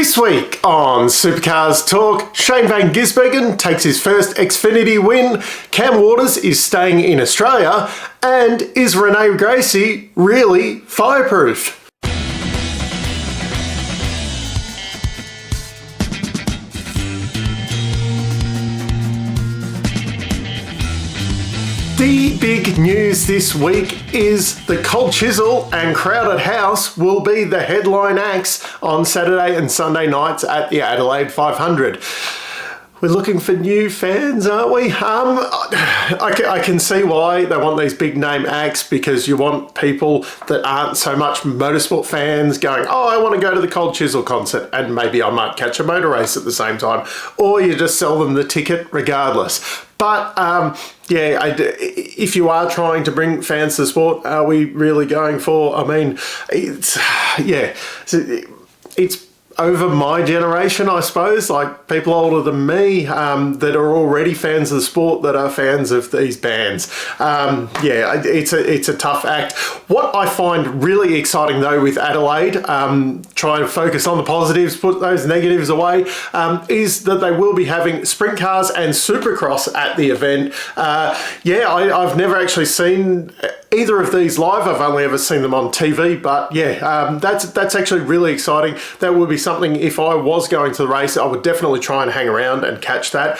This week on Supercars Talk, Shane van Gisbergen takes his first Xfinity win, Cam Waters is staying in Australia, and is Renee Gracie really fireproof? The big news this week is the Cold Chisel and Crowded House will be the headline acts on Saturday and Sunday nights at the Adelaide 500. We're looking for new fans, aren't we? I can see why they want these big name acts, because you want people that aren't so much motorsport fans going, oh, I want to go to the Cold Chisel concert and maybe I might catch a motor race at the same time. Or you just sell them the ticket regardless. But if you are trying to bring fans to the sport, are we really going for, it's over my generation, I suppose, like people older than me that are already fans of the sport that are fans of these bands. It's a tough act. What I find really exciting though with Adelaide, try to focus on the positives, put those negatives away, is that they will be having sprint cars and supercross at the event. I've never actually seen either of these live. I've only ever seen them on TV, but that's actually really exciting. That would be something, if I was going to the race, I would definitely try and hang around and catch that,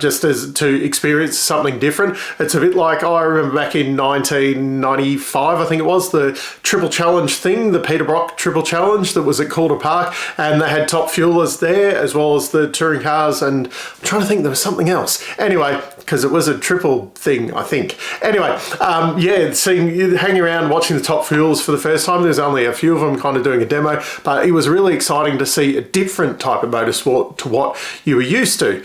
just as to experience something different. It's a bit like, I remember back in 1995, I think it was, the Triple Challenge thing, the Peter Brock Triple Challenge that was at Calder Park, and they had top fuelers there as well as the touring cars, and I'm trying to think there was something else. Anyway, because it was a triple thing, I think. Anyway, seeing you hang around watching the top fuels for the first time. There's only a few of them kind of doing a demo, but it was really exciting to see a different type of motorsport to what you were used to.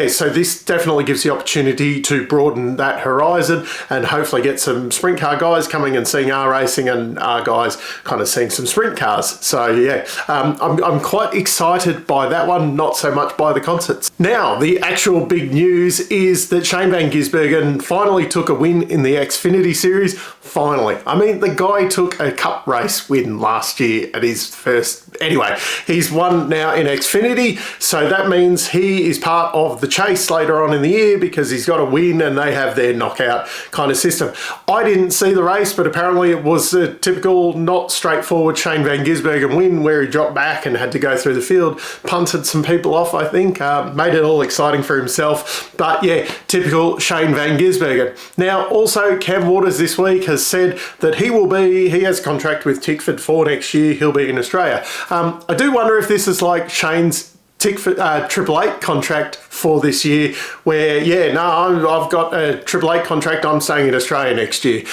So this definitely gives the opportunity to broaden that horizon and hopefully get some sprint car guys coming and seeing our racing, and our guys kind of seeing some sprint cars. So I'm quite excited by that one, not so much by the concerts. Now, the actual big news is that Shane van Gisbergen finally took a win in the Xfinity series. Finally. The guy took a cup race win last year at his first. Anyway, he's won now in Xfinity, so that means he is part of the chase later on in the year because he's got a win and they have their knockout kind of system. I didn't see the race, but apparently it was a typical, not straightforward Shane van Gisbergen win where he dropped back and had to go through the field, punted some people off, I think, made it all exciting for himself. But typical Shane van Gisbergen. Now, also, Cam Waters this week has said that he has a contract with Tickford for next year. He'll be in Australia. I do wonder if this is like Shane's Tickford Triple Eight contract for this year, where I've got a Triple Eight contract. I'm staying in Australia next year.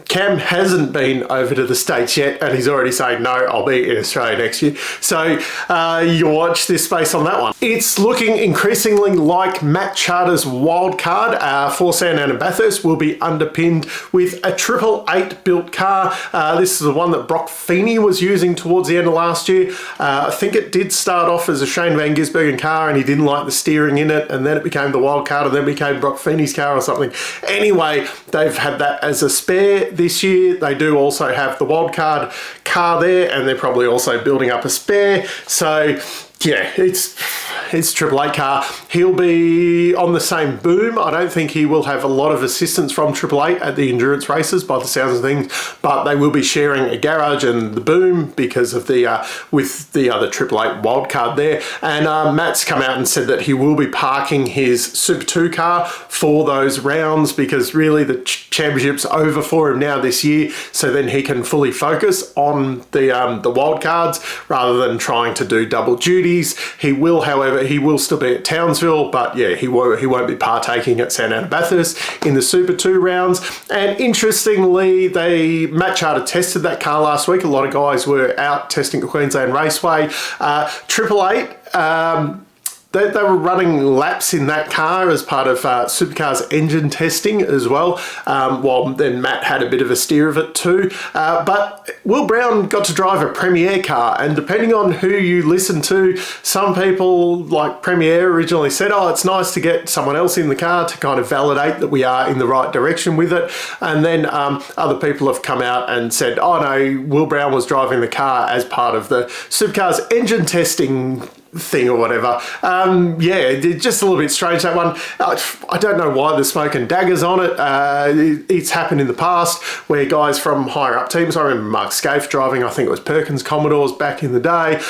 Cam hasn't been over to the States yet, and he's already saying, no, I'll be in Australia next year. So you watch this space on that one. It's looking increasingly like Matt Charter's wild card for San Antonio Bathurst will be underpinned with a 888 built car. This is the one that Brock Feeney was using towards the end of last year. I think it did start off as a Shane van Gisbergen car, and he didn't like the steering in it, and then it became the wild card, and then became Brock Feeney's car or something. Anyway, they've had that as a spare this year. They do also have the wildcard car there, and they're probably also building up a spare. So it's Triple Eight car. He'll be on the same boom. I don't think he will have a lot of assistance from Triple Eight at the endurance races by the sounds of things, but they will be sharing a garage and the boom because of the with the other Triple Eight wildcard there. And Matt's come out and said that he will be parking his Super 2 car for those rounds because really the championship's over for him now this year, so then he can fully focus on the wildcards rather than trying to do double duties. He will, however, still be at Townsville, but he won't be partaking at San Antonio Bathurst in the Super 2 rounds. And interestingly, Matt Charter tested that car last week. A lot of guys were out testing at Queensland Raceway. 888, they were running laps in that car as part of Supercars engine testing as well, while then Matt had a bit of a steer of it too. But Will Brown got to drive a Premier car, and depending on who you listen to, some people like Premier originally said, oh, it's nice to get someone else in the car to kind of validate that we are in the right direction with it. And then other people have come out and said, oh no, Will Brown was driving the car as part of the Supercars engine testing thing or whatever. Yeah, just a little bit strange, that one. I don't know why there's smoke and daggers on it. It's happened in the past where guys from higher up teams, I remember Mark Scaife driving, I think it was Perkins Commodores back in the day.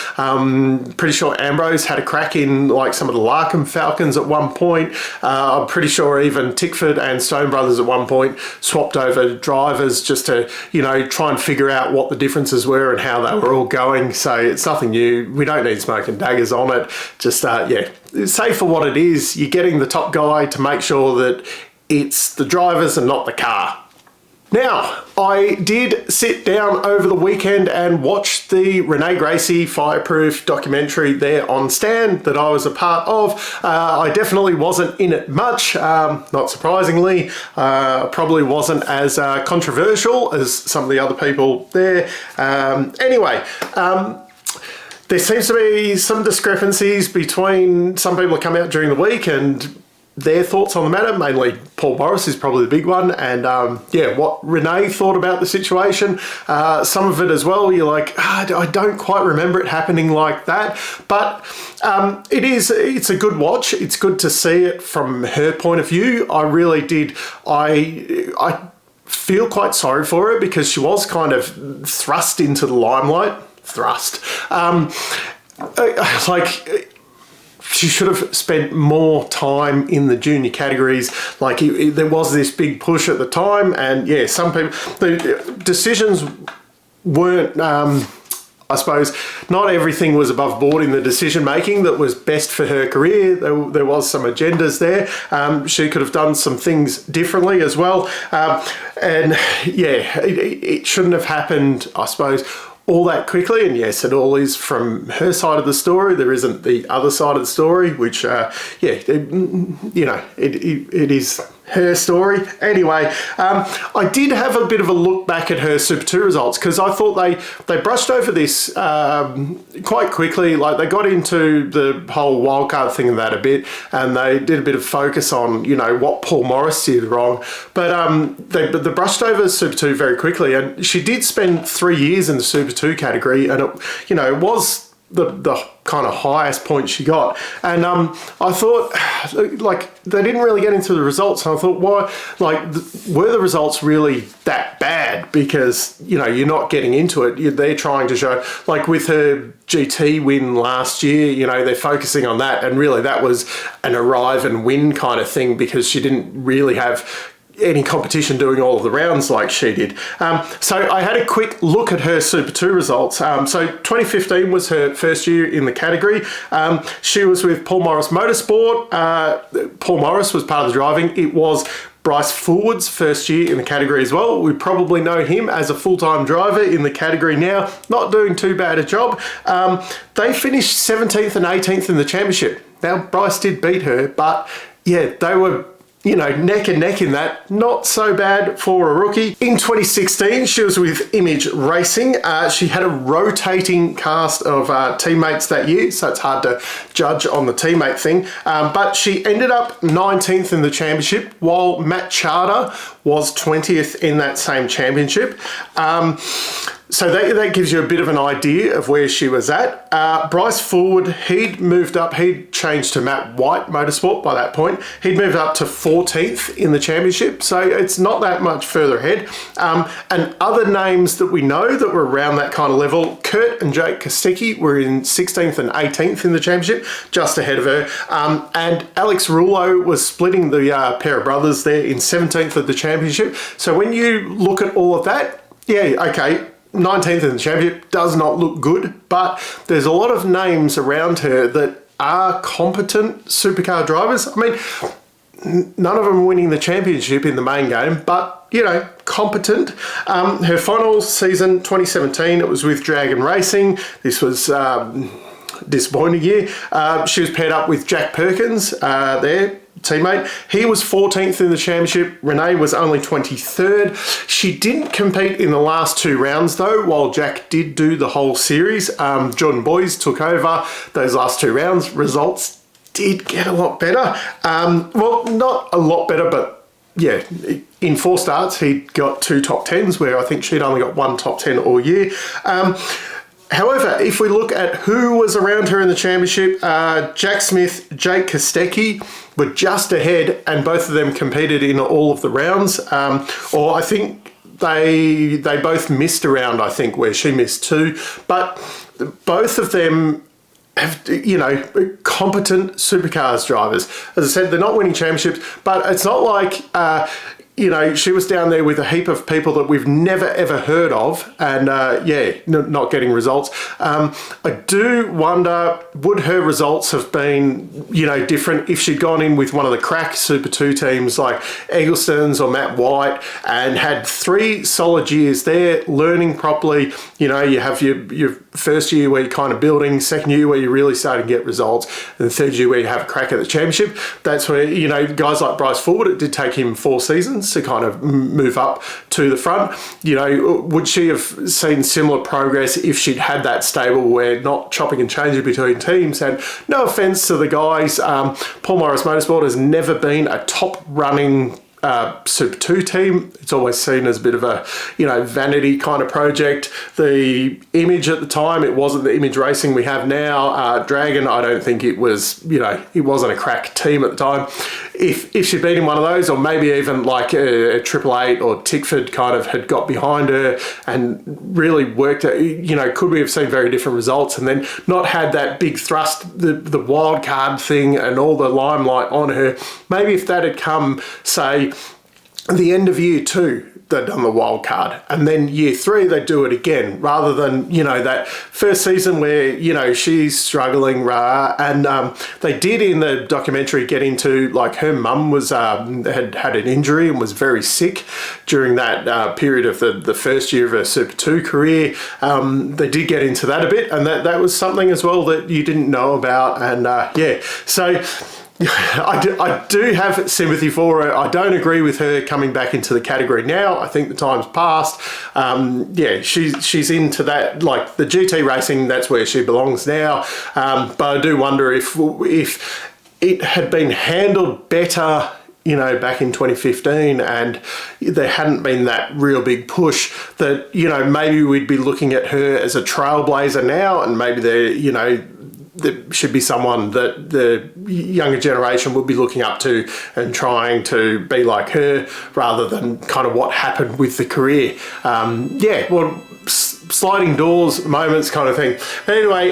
Pretty sure Ambrose had a crack in like some of the Larkham Falcons at one point. I'm pretty sure even Tickford and Stone Brothers at one point swapped over drivers just to, you know, try and figure out what the differences were and how they were all going. So it's nothing new. We don't need smoke and daggers on it. Just yeah, say for what it is, you're getting the top guy to make sure that it's the drivers and not the car. Now, I did sit down over the weekend and watch the Renee Gracie Fireproof documentary there on Stan that I was a part of. I definitely wasn't in it much, not surprisingly. Probably wasn't as controversial as some of the other people there. Anyway, there seems to be some discrepancies between some people who come out during the week and their thoughts on the matter. Mainly Paul Morris is probably the big one, and yeah, what Renee thought about the situation. Some of it as well, you're like, I don't quite remember it happening like that, but it's a good watch. It's good to see it from her point of view. I really did. I feel quite sorry for her because she was kind of thrust into the limelight. Like, she should have spent more time in the junior categories. Like, there was this big push at the time, and yeah, some people, the decisions weren't, I suppose, not everything was above board in the decision making that was best for her career. There was some agendas there. She could have done some things differently as well. And yeah, it shouldn't have happened, I suppose, all that quickly. And yes, it all is from her side of the story. There isn't the other side of the story, which, yeah, you know, it is her story. Anyway, I did have a bit of a look back at her Super 2 results because I thought they brushed over this quite quickly. Like, they got into the whole wildcard thing and that a bit, and they did a bit of focus on, you know, what Paul Morris did wrong. But they brushed over Super 2 very quickly, and she did spend 3 years in the Super 2 category, and it, you know, it was the kind of highest point she got. And I thought, like, they didn't really get into the results, and I thought, why, like, were the results really that bad? Because, you know, you're not getting into it. They're trying to show, like with her GT win last year, you know, they're focusing on that, and really that was an arrive and win kind of thing because she didn't really have any competition doing all of the rounds like she did. So I had a quick look at her Super 2 results. So 2015 was her first year in the category. She was with Paul Morris Motorsport. Paul Morris was part of the driving. It was Bryce Fullwood's first year in the category as well. We probably know him as a full-time driver in the category now, not doing too bad a job. They finished 17th and 18th in the championship. Now, Bryce did beat her, but yeah, they were, you know, neck and neck in that. Not so bad for a rookie. In 2016, she was with Image Racing. She had a rotating cast of teammates that year, so it's hard to judge on the teammate thing. But she ended up 19th in the championship, while Matt Charter was 20th in that same championship. So that gives you a bit of an idea of where she was at. Bryce Fullwood, he'd moved up. He'd changed to Matt White Motorsport by that point. He'd moved up to 14th in the championship, so it's not that much further ahead. And other names that we know that were around that kind of level, Kurt and Jake Kosticki were in 16th and 18th in the championship, just ahead of her. And Alex Rouleau was splitting the pair of brothers there in 17th of the championship. So when you look at all of that, yeah, okay, 19th in the championship does not look good, but there's a lot of names around her that are competent supercar drivers. I mean, none of them winning the championship in the main game, but, you know, competent. Her final season, 2017, it was with Dragon Racing. This was disappointing year. She was paired up with Jack Perkins, their teammate. He was 14th in the championship. Renee was only 23rd. She didn't compete in the last 2 rounds though, while Jack did do the whole series. Jordan Boys took over those last 2 rounds. Results did get a lot better. Well, not a lot better, but yeah, in 4 starts, he got 2 top 10s, where I think she'd only got 1 top 10 all year. However, if we look at who was around her in the championship, Jack Smith, Jake Kostecki were just ahead, and both of them competed in all of the rounds. Or I think they both missed a round, I think, where she missed 2. But both of them have, you know, competent supercars drivers. As I said, they're not winning championships, but it's not like, you know, she was down there with a heap of people that we've never ever heard of, and not getting results. I do wonder, would her results have been, you know, different if she'd gone in with one of the crack Super 2 teams like Eggleston's or Matt White and had 3 solid years there, learning properly. You know, you have your first year where you're kind of building, second year where you're really starting to get results, and the third year where you have a crack at the championship. That's where, you know, guys like Bryce Ford, it did take him 4 seasons to kind of move up to the front. You know, would she have seen similar progress if she'd had that stable where not chopping and changing between teams? And no offense to the guys, Paul Morris Motorsport has never been a top running Super 2 team. It's always seen as a bit of a, you know, vanity kind of project. The image at the time, it wasn't the image racing we have now. Dragon, I don't think it was, you know, it wasn't a crack team at the time. If she'd been in one of those, or maybe even like a Triple Eight or Tickford kind of had got behind her and really worked at, you know, could we have seen very different results, and then not had that big thrust, the wild card thing and all the limelight on her. Maybe if that had come, say, at the end of year 2, they'd done the wild card, and then year 3 they do it again, rather than, you know, that first season where, you know, she's struggling, and they did in the documentary get into, like, her mum was had an injury and was very sick during that period of the first year of her Super 2 career. They did get into that a bit, and that was something as well that you didn't know about, and so I do have sympathy for her. I don't agree with her coming back into the category now. I think the time's passed. She's into that, like the GT racing, that's where she belongs now. But I do wonder if it had been handled better, you know, back in 2015, and there hadn't been that real big push, that, you know, maybe we'd be looking at her as a trailblazer now, and maybe there should be someone that the younger generation would be looking up to and trying to be like her, rather than kind of what happened with the career. Sliding doors moments kind of thing. Anyway,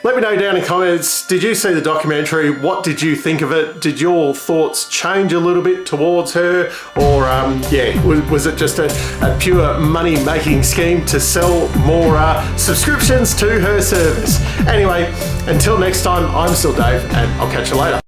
let me know down in comments, did you see the documentary? What did you think of it? Did your thoughts change a little bit towards her? Or was it just a pure money making scheme to sell more subscriptions to her service? Anyway, until next time, I'm still Dave, and I'll catch you later.